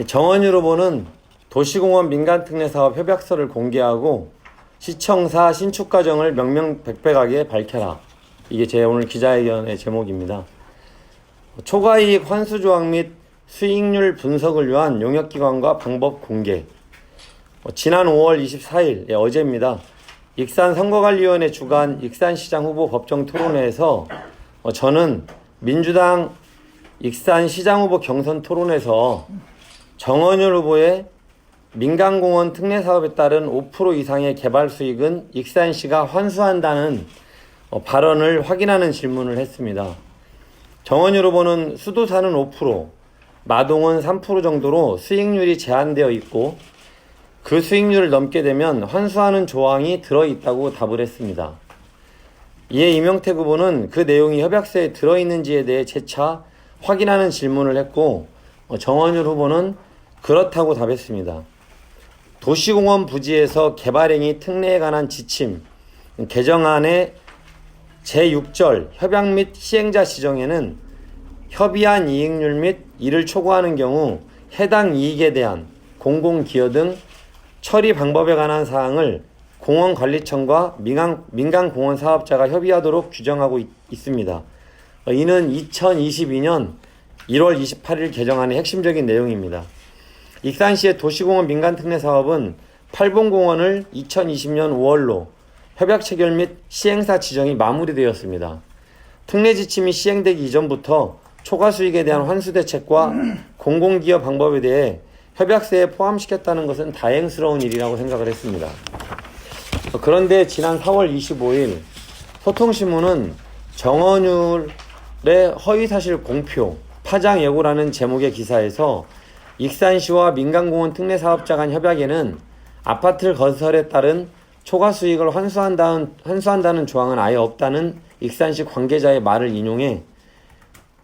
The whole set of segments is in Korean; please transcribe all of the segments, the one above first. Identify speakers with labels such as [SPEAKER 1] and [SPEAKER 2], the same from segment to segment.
[SPEAKER 1] 정원율 후보는 도시공원 민간특례사업 협약서를 공개하고 시청사 신축 과정을 명명백백하게 밝혀라. 이게 제 오늘 기자회견의 제목입니다. 초과이익 환수 조항 및 수익률 분석을 위한 용역기관과 방법 공개. 지난 5월 24일, 어제입니다. 익산선거관리위원회 주관 익산시장 후보 법정 토론회에서 저는 민주당 익산시장 후보 경선 토론에서 정원율 후보의 민간공원 특례사업에 따른 5% 이상의 개발 수익은 익산시가 환수한다는 발언을 확인하는 질문을 했습니다. 정원율 후보는 수도사는 5%, 마동은 3% 정도로 수익률이 제한되어 있고 그 수익률을 넘게 되면 환수하는 조항이 들어있다고 답을 했습니다. 이에 이명택 후보는 그 내용이 협약서에 들어있는지에 대해 재차 확인하는 질문을 했고 정원율 후보는 그렇다고 답했습니다. 도시공원 부지에서 개발행위 특례에 관한 지침, 개정안의 제6절 협약 및 시행자 지정에는 협의한 이익률 및 이를 초과하는 경우 해당 이익에 대한 공공기여 등 처리 방법에 관한 사항을 공원관리청과 민간공원 사업자가 협의하도록 규정하고 있습니다. 이는 2022년 1월 28일 개정안의 핵심적인 내용입니다. 익산시의 도시공원 민간특례 사업은 팔봉공원을 2020년 5월로 협약 체결 및 시행사 지정이 마무리되었습니다. 특례 지침이 시행되기 이전부터 초과 수익에 대한 환수 대책과 공공기여 방법에 대해 협약서에 포함시켰다는 것은 다행스러운 일이라고 생각을 했습니다. 그런데 지난 4월 25일 소통신문은 정원율의 허위사실 공표, 파장 예고라는 제목의 기사에서 익산시와 민간공원 특례사업자 간 협약에는 아파트 건설에 따른 초과 수익을 환수한다는 조항은 아예 없다는 익산시 관계자의 말을 인용해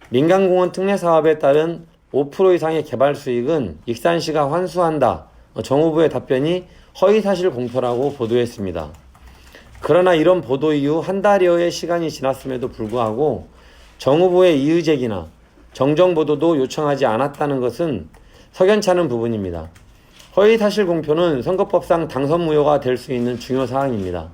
[SPEAKER 1] 민간공원 특례사업에 따른 5% 이상의 개발 수익은 익산시가 환수한다. 정 후보의 답변이 허위사실 공표라고 보도했습니다. 그러나 이런 보도 이후 한 달여의 시간이 지났음에도 불구하고 정 후보의 이의제기나 정정보도도 요청하지 않았다는 것은 석연찮은 부분입니다. 허위사실 공표는 선거법상 당선 무효가 될 수 있는 중요 사항입니다.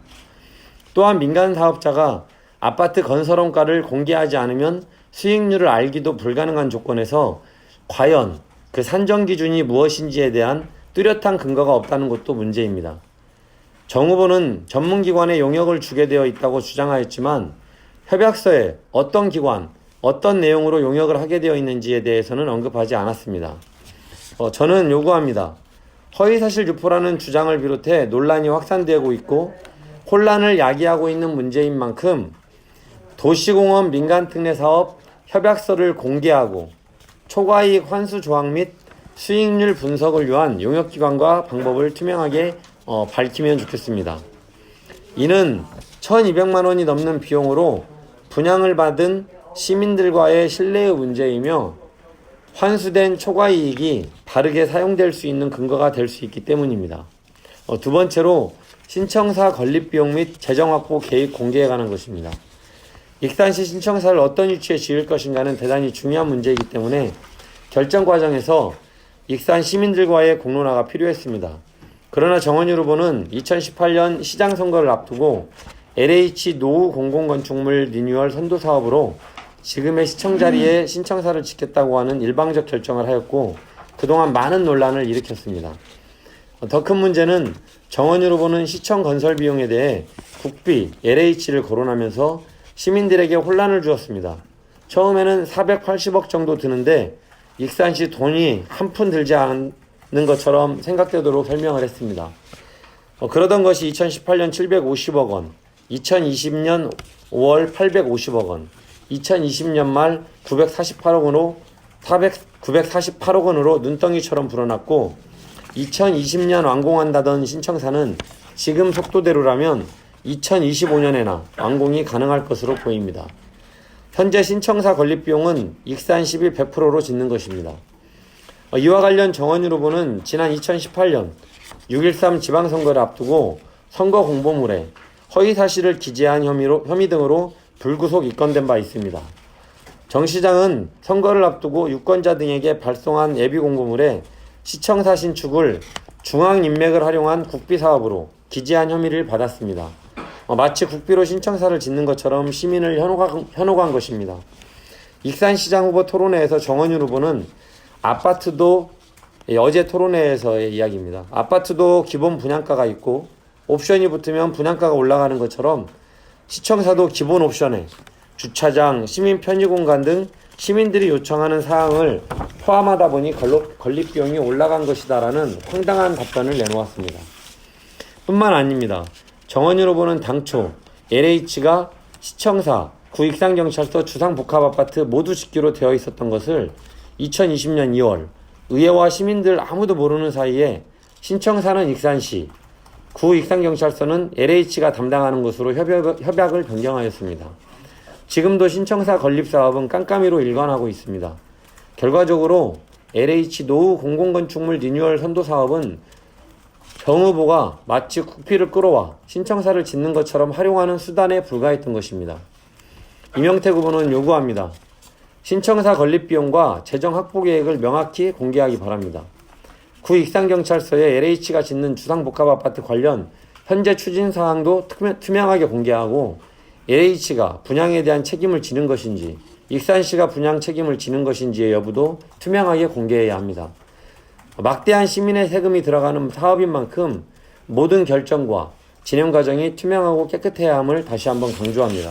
[SPEAKER 1] 또한 민간 사업자가 아파트 건설원가를 공개하지 않으면 수익률을 알기도 불가능한 조건에서 과연 그 산정 기준이 무엇인지에 대한 뚜렷한 근거가 없다는 것도 문제입니다. 정 후보는 전문기관에 용역을 주게 되어 있다고 주장하였지만 협약서에 어떤 기관, 어떤 내용으로 용역을 하게 되어 있는지에 대해서는 언급하지 않았습니다. 저는 요구합니다. 허위사실 유포라는 주장을 비롯해 논란이 확산되고 있고 혼란을 야기하고 있는 문제인 만큼 도시공원 민간특례사업 협약서를 공개하고 초과이익 환수 조항 및 수익률 분석을 위한 용역기관과 방법을 투명하게 밝히면 좋겠습니다. 이는 1,200만 원이 넘는 비용으로 분양을 받은 시민들과의 신뢰의 문제이며 환수된 초과이익이 바르게 사용될 수 있는 근거가 될 수 있기 때문입니다. 두 번째로 신청사 건립비용 및 재정확보 계획 공개에 관한 것입니다. 익산시 신청사를 어떤 위치에 지을 것인가는 대단히 중요한 문제이기 때문에 결정 과정에서 익산 시민들과의 공론화가 필요했습니다. 그러나 정원율 후보는 2018년 시장 선거를 앞두고 LH 노후 공공건축물 리뉴얼 선도 사업으로 지금의 시청 자리에 신청사를 짓겠다고 하는 일방적 결정을 하였고 그동안 많은 논란을 일으켰습니다. 더 큰 문제는 정원율 후보는 시청 건설 비용에 대해 국비, LH를 거론하면서 시민들에게 혼란을 주었습니다. 처음에는 480억 정도 드는데 익산시 돈이 한 푼 들지 않는 것처럼 생각되도록 설명을 했습니다. 그러던 것이 2018년 750억 원, 2020년 5월 850억 원, 2020년 말 948억 원으로 눈덩이처럼 불어났고 2020년 완공한다던 신청사는 지금 속도대로라면 2025년에나 완공이 가능할 것으로 보입니다. 현재 신청사 건립비용은 익산시비 100%로 짓는 것입니다. 이와 관련 정원율 후보는 지난 2018년 6.13 지방선거를 앞두고 선거 공보물에 허위사실을 기재한 혐의 등으로 불구속 입건된 바 있습니다. 정 시장은 선거를 앞두고 유권자 등에게 발송한 예비 공고물에 시청사 신축을 중앙인맥을 활용한 국비사업으로 기재한 혐의를 받았습니다. 마치 국비로 신청사를 짓는 것처럼 시민을 현혹한 것입니다. 익산시장 후보 토론회에서 정원윤 후보는 아파트도 어제 토론회에서의 이야기입니다. 아파트도 기본 분양가가 있고 옵션이 붙으면 분양가가 올라가는 것처럼 시청사도 기본 옵션에 주차장, 시민 편의 공간 등 시민들이 요청하는 사항을 포함하다 보니 건립 비용이 올라간 것이다라는 황당한 답변을 내놓았습니다. 뿐만 아닙니다. 정원윤 후보는 당초 LH가 시청사, 구익산경찰서, 주상복합아파트 모두 짓기로 되어 있었던 것을 2020년 2월 의회와 시민들 아무도 모르는 사이에 신청사는 익산시, 구익산경찰서는 LH가 담당하는 것으로 협약을 변경하였습니다. 지금도 신청사 건립사업은 깜깜이로 일관하고 있습니다. 결과적으로 LH 노후 공공건축물 리뉴얼 선도사업은 정 후보가 마치 국비를 끌어와 신청사를 짓는 것처럼 활용하는 수단에 불과했던 것입니다. 이명택 후보는 요구합니다. 신청사 건립 비용과 재정 확보 계획을 명확히 공개하기 바랍니다. 구익산경찰서에 LH가 짓는 주상복합아파트 관련 현재 추진 사항도 투명하게 공개하고 LH가 분양에 대한 책임을 지는 것인지 익산시가 분양 책임을 지는 것인지의 여부도 투명하게 공개해야 합니다. 막대한 시민의 세금이 들어가는 사업인 만큼 모든 결정과 진행 과정이 투명하고 깨끗해야 함을 다시 한번 강조합니다.